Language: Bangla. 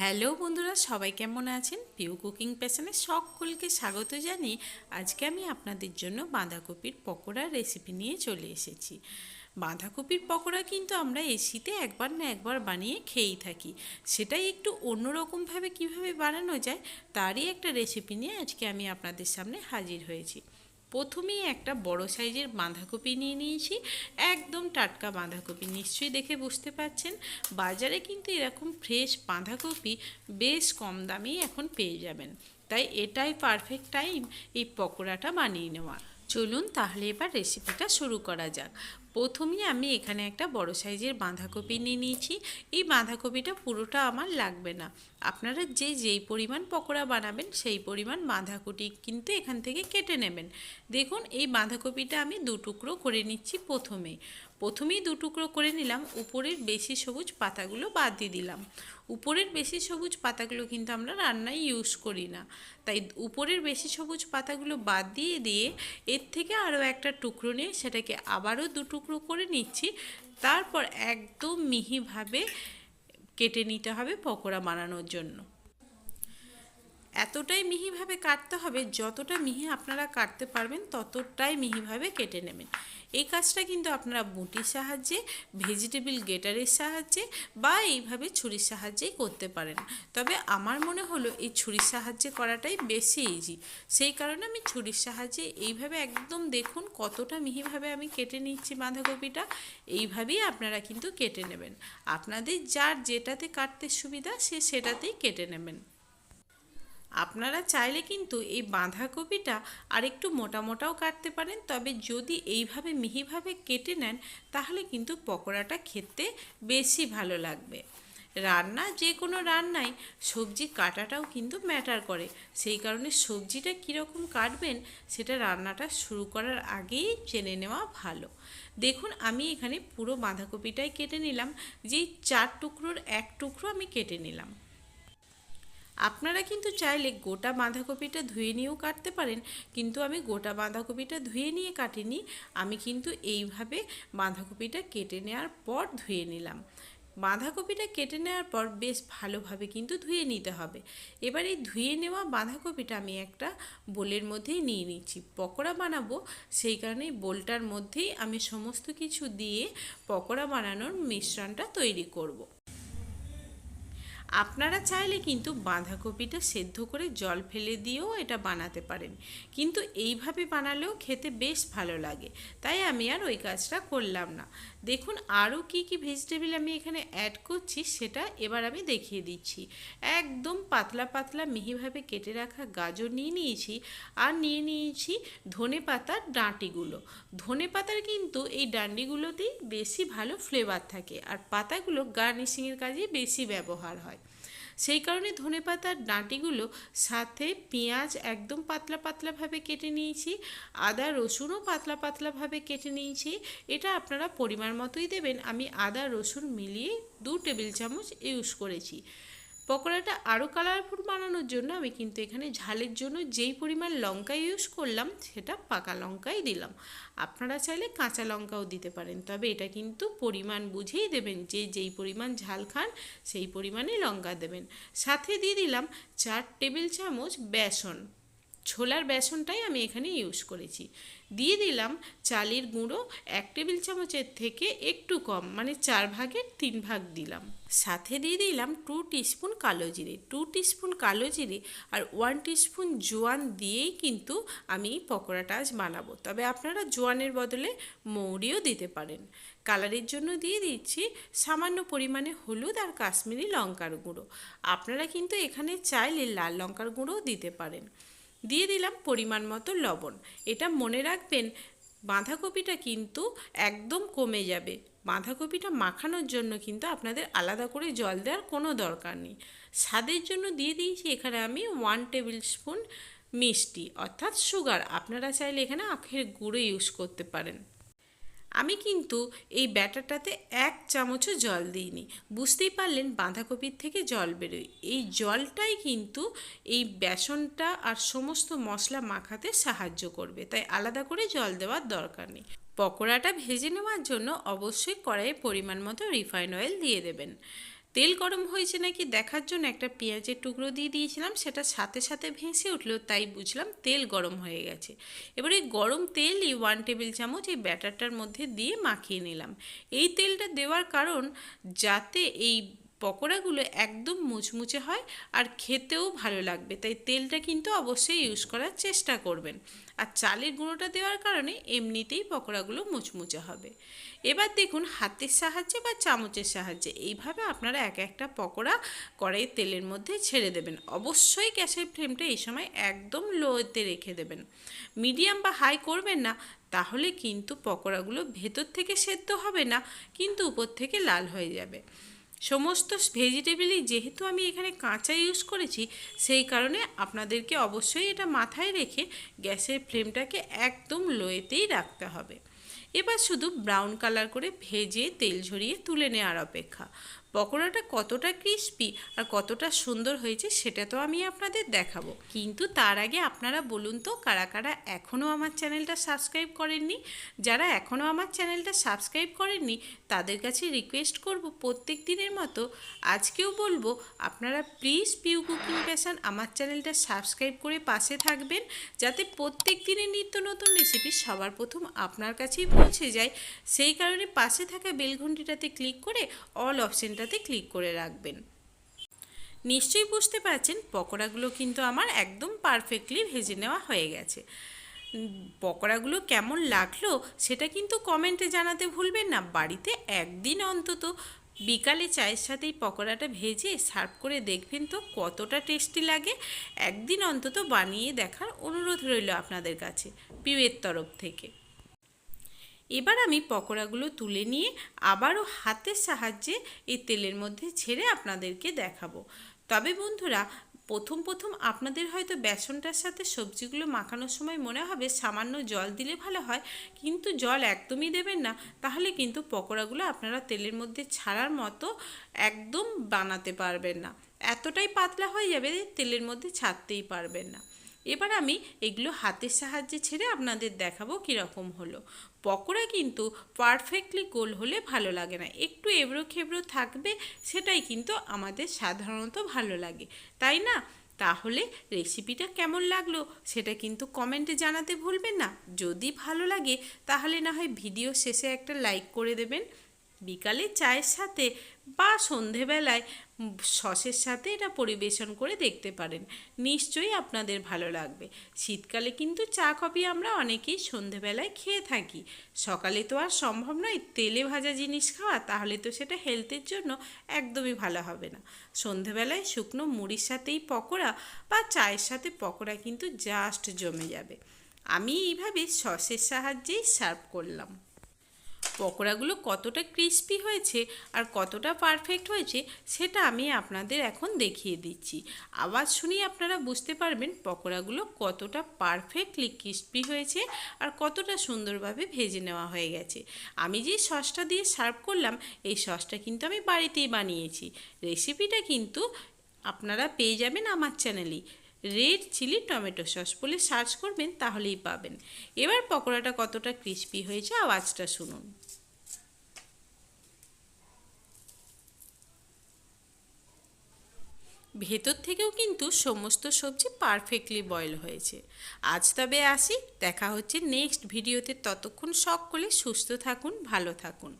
হ্যালো বন্ধুরা, সবাই কেমন আছেন? পিউ কুকিং প্যাশনে সকলকে স্বাগত জানিয়ে আজকে আমি আপনাদের জন্য বাঁধাকপির পকোড়ার রেসিপি নিয়ে চলে এসেছি। বাঁধাকপির পকোড়া কিন্তু আমরা এই শীতে একবার না একবার বানিয়ে খেয়েই থাকি। সেটাই একটু অন্যরকমভাবে কিভাবে বানানো যায় তারই একটা রেসিপি নিয়ে আজকে আমি আপনাদের সামনে হাজির হয়েছি। প্রথমেই একটা বড় সাইজের বাঁধাকপি নিয়ে নিয়েছি। একদম টাটকা বাঁধাকপি, নিশ্চয়ই দেখে বুঝতে পারছেন। বাজারে কিন্তু এরকম ফ্রেশ বাঁধাকপি বেশ কম দামেই এখন পেয়ে যাবেন, তাই এটাই পারফেক্ট টাইম এই পকোড়াটা বানিয়ে নেওয়ার। চলুন তাহলে এবার রেসিপিটা শুরু করা যাক। প্রথমেই আমি এখানে একটা বড় সাইজের বাঁধাকপি নিয়ে নিয়েছি। এই বাঁধাকপিটা পুরোটা আমার লাগবে না, আপনারা যেই পরিমাণ পকোড়া বানাবেন সেই পরিমাণ বাঁধাকপি কিন্তু এখান থেকে কেটে নেবেন। দেখুন, এই বাঁধাকপিটা আমি দু টুকরো করে নিচ্ছি। প্রথমেই দু টুকরো করে নিলাম। উপরের বেশি সবুজ পাতাগুলো বাদ দিয়ে দিলাম। উপরের বেশি সবুজ পাতাগুলো কিন্তু আমরা রান্নায় ইউজ করি না, তাই উপরের বেশি সবুজ পাতাগুলো বাদ দিয়ে এর থেকে আরও একটা টুকরো নিয়ে সেটাকে আবারও দু টুকরো করে নিচ্ছি। তারপর একদম মিহিভাবে কেটে নিতে হবে পকোড়া বানানোর জন্য। এতটাই মিহিভাবে কাটতে হবে, যতটা মিহি আপনারা কাটতে পারবেন ততটাই মিহিভাবে কেটে নেবেন। এই কাজটা কিন্তু আপনারা বঁটির সাহায্যে, ভেজিটেবল গ্রেটারের সাহায্যে বা এইভাবে ছুরির সাহায্যেই করতে পারেন। তবে আমার মনে হলো এই ছুরির সাহায্যে করাটাই বেশি ইজি, সেই কারণে আমি ছুরির সাহায্যে এইভাবে একদম দেখুন কতটা মিহিভাবে আমি কেটে নিচ্ছি বাঁধাকপিটা। এইভাবেই আপনারা কিন্তু কেটে নেবেন। আপনাদের যার যেটাতে কাটতে সুবিধা সে সেটাতেই কেটে নেবেন। আপনারা চাইলে কিন্তু এই বাঁধাকপিটা আর একটু মোটা মোটাও কাটতে পারেন, তবে যদি এইভাবে মিহিভাবে কেটে নেন তাহলে কিন্তু পকোড়াটা খেতে বেশি ভালো লাগবে। যে কোনো রান্নায় সবজি কাটাটাও কিন্তু ম্যাটার করে, সেই কারণে সবজিটা কীরকম কাটবেন সেটা রান্নাটা শুরু করার আগেই জেনে নেওয়া ভালো। দেখুন, আমি এখানে পুরো বাঁধাকপিটাই কেটে নিলাম। যেই 4 টুকরোর 1 টুকরো আমি কেটে নিলাম। আপনারা কিন্তু চাইলে গোটা বাঁধাকপিটা ধুয়ে নিয়েও কাটতে পারেন, কিন্তু আমি গোটা বাঁধাকপিটা ধুয়ে নিয়ে কাটিনি। আমি কিন্তু এইভাবে বাঁধাকপিটা কেটে নেওয়ার পর ধুয়ে নিলাম। বাঁধাকপিটা কেটে নেওয়ার পর বেশ ভালোভাবে কিন্তু ধুয়ে নিতে হবে। এবার এই ধুয়ে নেওয়া বাঁধাকপিটা আমি একটা বোলের মধ্যেই নিয়ে নিচ্ছি। পকোড়া বানাবো, সেই কারণে বোলটার মধ্যেই আমি সমস্ত কিছু দিয়ে পকোড়া বানানোর মিশ্রণটা তৈরি করব। আপনারা চাইলে কিন্তু বাঁধাকপিটা সেদ্ধ করে জল ফেলে দিয়েও এটা বানাতে পারেন, কিন্তু এইভাবে বানালেও খেতে বেশ ভালো লাগে, তাই আমি আর ওই কাজটা করলাম না। দেখুন, আরও কি কি ভেজিটেবল আমি এখানে অ্যাড করছি সেটা এবার আমি দেখিয়ে দিচ্ছি। একদম পাতলা পাতলা মিহিভাবে কেটে রাখা গাজর নিয়ে নিয়েছি, আর নিয়ে নিয়েছি ধনেপাতার ডাঁটিগুলো। ধনেপাতার কিন্তু এই ডাঁটিগুলোতেই বেশি ভালো ফ্লেভার থাকে, আর পাতাগুলো গার্নিশিংয়ের কাজে বেশি ব্যবহার হয়। সেই কারণে ধনেপাতার ডাঁটিগুলো, সাথে পেঁয়াজ একদম পাতলা পাতলাভাবে কেটে নিয়েছি, আদা রসুনও পাতলা পাতলাভাবে কেটে নিয়েছি। এটা আপনারা পরিমাণ মতোই দেবেন। আমি আদা রসুন মিলিয়ে 2 টেবিল চামচ ইউজ করেছি। পকোড়াটা আরও কালারফুল বানানোর জন্য আমি কিন্তু এখানে ঝালের জন্য যেই পরিমাণ লঙ্কা ইউজ করলাম সেটা পাকা লঙ্কাই দিলাম। আপনারা চাইলে কাঁচা লঙ্কাও দিতে পারেন, তবে এটা কিন্তু পরিমাণ বুঝেই দেবেন। যেই পরিমাণ ঝাল খান সেই পরিমাণে লঙ্কা দেবেন। সাথে দিয়ে দিলাম 4 টেবিল চামচ বেসন। ছোলার বেসনটাই আমি এখানে ইউজ করেছি। দিয়ে দিলাম চালের গুঁড়ো 1 টেবিল চামচের থেকে একটু কম, মানে 4 ভাগের 3 ভাগ দিলাম। সাথে দিয়ে দিলাম 2 টিস্পুন কালো জিরে। 2 টিস্পুন কালো জিরে আর 1 টিস্পুন জোয়ান দিয়েই কিন্তু আমি পকোড়াটা আজ বানাবো, তবে আপনারা জোয়ানের বদলে মৌরিও দিতে পারেন। কালারের জন্য দিয়ে দিচ্ছি সামান্য পরিমাণে হলুদ আর কাশ্মীরি লঙ্কার গুঁড়ো। আপনারা কিন্তু এখানে চাইলে লাল লঙ্কার গুঁড়োও দিতে পারেন। দিয়ে দিলাম পরিমাণ মতো লবণ। এটা মনে রাখবেন, বাঁধাকপিটা কিন্তু একদম কমে যাবে। বাঁধাকপিটা মাখানোর জন্য কিন্তু আপনাদের আলাদা করে জল দেওয়ার কোনো দরকার নেই। স্বাদের জন্য দিয়ে দিয়েছি এখানে আমি 1 টেবিল স্পুন মিষ্টি, অর্থাৎ সুগার। আপনারা চাইলে এখানে আখের গুঁড়ো ইউজ করতে পারেন। আমি কিন্তু এই ব্যাটারটাতে 1 চামচও জল দিইনি। বুঝতেই পারলেন বাঁধাকপির থেকে জল বেরোয়। এই জলটাই কিন্তু এই বেসনটা আর সমস্ত মশলা মাখাতে সাহায্য করবে, তাই আলাদা করে জল দেওয়ার দরকার নেই। পকোড়াটা ভেজে নেওয়ার জন্য অবশ্যই কড়াইয়ে পরিমাণ মতো রিফাইন অয়েল দিয়ে দেবেন। তেল গরম হয়েছে নাকি দেখার জন্য একটা পেঁয়াজের টুকরো দিয়ে দিয়েছিলাম, সেটা সাথে সাথে ভেসে উঠলো, তাই বুঝলাম তেল গরম হয়ে গেছে। এবার এই গরম তেলই 1 টেবিল চামচ এই ব্যাটারটার মধ্যে দিয়ে মাখিয়ে নিলাম। এই তেলটা দেওয়ার কারণ যাতে এই পকোড়াগুলো একদম মুচমুচে হয় আর খেতেও ভালো লাগবে, তাই তেলটা কিন্তু অবশ্যই ইউজ করার চেষ্টা করবেন। আর চালের গুঁড়োটা দেওয়ার কারণে এমনিতেই পকোড়াগুলো মুচমুচে হবে। এবার দেখুন হাতের সাহায্যে বা চামচের সাহায্যে এইভাবে আপনারা এক একটা পকোড়া কড়াইয়ের তেলের মধ্যে ছেড়ে দেবেন। অবশ্যই গ্যাসের ফ্লেমটা এই সময় একদম লোতে রেখে দেবেন, মিডিয়াম বা হাই করবেন না, তাহলে কিন্তু পকোড়াগুলো ভেতর থেকে সেদ্ধ হবে না, কিন্তু উপর থেকে লাল হয়ে যাবে। সমস্ত ভেজিটেবলই যেহেতু আমি এখানে কাঁচা ইউজ করেছি, সেই কারণে আপনাদেরকে অবশ্যই এটা মাথায় রেখে গ্যাসের ফ্লেমটাকে একদম লোয়েতেই রাখতে হবে। এবার শুধু ব্রাউন কালার করে ভেজে তেল ঝরিয়ে তুলে নেওয়ার অপেক্ষা। পকোড়াটা কতটা ক্রিস্পি আর কতটা সুন্দর হয়েছে সেটা তো আমি আপনাদের দেখাবো, কিন্তু তার আগে আপনারা বলুন তো কারা কারা এখনও আমার চ্যানেলটা সাবস্ক্রাইব করেননি। যারা এখনও আমার চ্যানেলটা সাবস্ক্রাইব করেননি তাদের কাছে রিকোয়েস্ট করব, প্রত্যেক দিনের মতো আজকেও বলবো আপনারা প্লিজ পিউ কুকিং প্যাশন আমার চ্যানেলটা সাবস্ক্রাইব করে পাশে থাকবেন, যাতে প্রত্যেক দিনের নিত্য নতুন রেসিপি সবার প্রথম আপনার কাছেই পৌঁছে যায়। সেই কারণে পাশে থাকা বেল ঘন্টিটাতে ক্লিক করে অল অপশনটাতে ক্লিক করে রাখবেন। নিশ্চয়ই বুঝতে পারছেন পকোড়াগুলো কিন্তু আমার একদম পারফেক্টলি ভেজে নেওয়া হয়ে গেছে। পকোড়াগুলো কেমন লাগলো সেটা কিন্তু কমেন্টে জানাতে ভুলবেন না। বাড়িতে একদিন অন্তত বিকালে চায়ের সাথে এই পকোড়াটা ভেজে সার্ভ করে দেখবেন তো কতটা টেস্টি লাগে। একদিন অন্তত বানিয়ে দেখার অনুরোধ রইল আপনাদের কাছে পিউয়ের তরফ থেকে। এবার আমি পকোড়াগুলো তুলে নিয়ে আবারও হাতের সাহায্যে এই তেলের মধ্যে ছেড়ে আপনাদেরকে দেখাবো। তবে বন্ধুরা প্রথম প্রথম আপনাদের হয়তো বেসনটার সাথে সবজিগুলো মাখানোর সময় মনে হবে সামান্য জল দিলে ভালো হয়, কিন্তু জল একদমই দেবেন না, তাহলে কিন্তু পকোড়াগুলো আপনারা তেলের মধ্যে ছাড়ার মতো একদম বানাতে পারবেন না। এতটাই পাতলা হয়ে যাবে তেলের মধ্যে ছাড়তেই পারবেন না। এবার আমি এগুলো হাতের সাহায্যে ছেড়ে আপনাদের দেখাবো কীরকম হলো। পকোড়া কিন্তু পারফেক্টলি গোল হলে ভালো লাগে না, একটু এবড়ো খেবড়ো থাকবে, সেটাই কিন্তু আমাদের সাধারণত ভালো লাগে, তাই না? তাহলে রেসিপিটা কেমন লাগলো সেটা কিন্তু কমেন্টে জানাতে ভুলবেন না। যদি ভালো লাগে তাহলে না হয় ভিডিও শেষে একটা লাইক করে দেবেন। বিকালে চায়ের সাথে বা সন্ধেবেলায় সসের সাথে এটা পরিবেশন করে দেখতে পারেন, নিশ্চয়ই আপনাদের ভালো লাগবে। শীতকালে কিন্তু চা কফি আমরা অনেকেই সন্ধেবেলায় খেয়ে থাকি, সকালে তো আর সম্ভব নয় তেলে ভাজা জিনিস খাওয়া, তাহলে তো সেটা হেলথের জন্য একদমই ভালো হবে না। সন্ধেবেলায় শুকনো মুড়ির সাথেই পকোড়া বা চায়ের সাথে পকোড়া কিন্তু জাস্ট জমে যাবে। আমি এইভাবে সসের সাহায্যেই সার্ভ করলাম। পকোড়াগুলো কতটা ক্রিস্পি হয়েছে আর কতটা পারফেক্ট হয়েছে সেটা আমি আপনাদের এখন দেখিয়ে দিচ্ছি। আওয়াজ শুনেই আপনারা বুঝতে পারবেন পকোড়াগুলো কতটা পারফেক্টলি ক্রিস্পি হয়েছে আর কতটা সুন্দরভাবে ভেজে নেওয়া হয়ে গেছে। আমি যে সসটা দিয়ে সার্ভ করলাম এই সসটা কিন্তু আমি বাড়িতেই বানিয়েছি। রেসিপিটা কিন্তু আপনারা পেয়ে যাবেন আমার চ্যানেলেই, রেড চিলি টমেটো সস বলে সার্চ করবেন তাহলেই পাবেন। এবার পকোড়াটা কতটা ক্রিস্পি হয়েছে আওয়াজটা শুনুন। ভেতর থেকেও কিন্তু সমস্ত সবজি পারফেক্টলি বয়েল হয়েছে। আজ তবে আসি, দেখা হচ্ছে নেক্সট ভিডিওতে। ততক্ষণ সকলে সুস্থ থাকুন, ভালো থাকুন।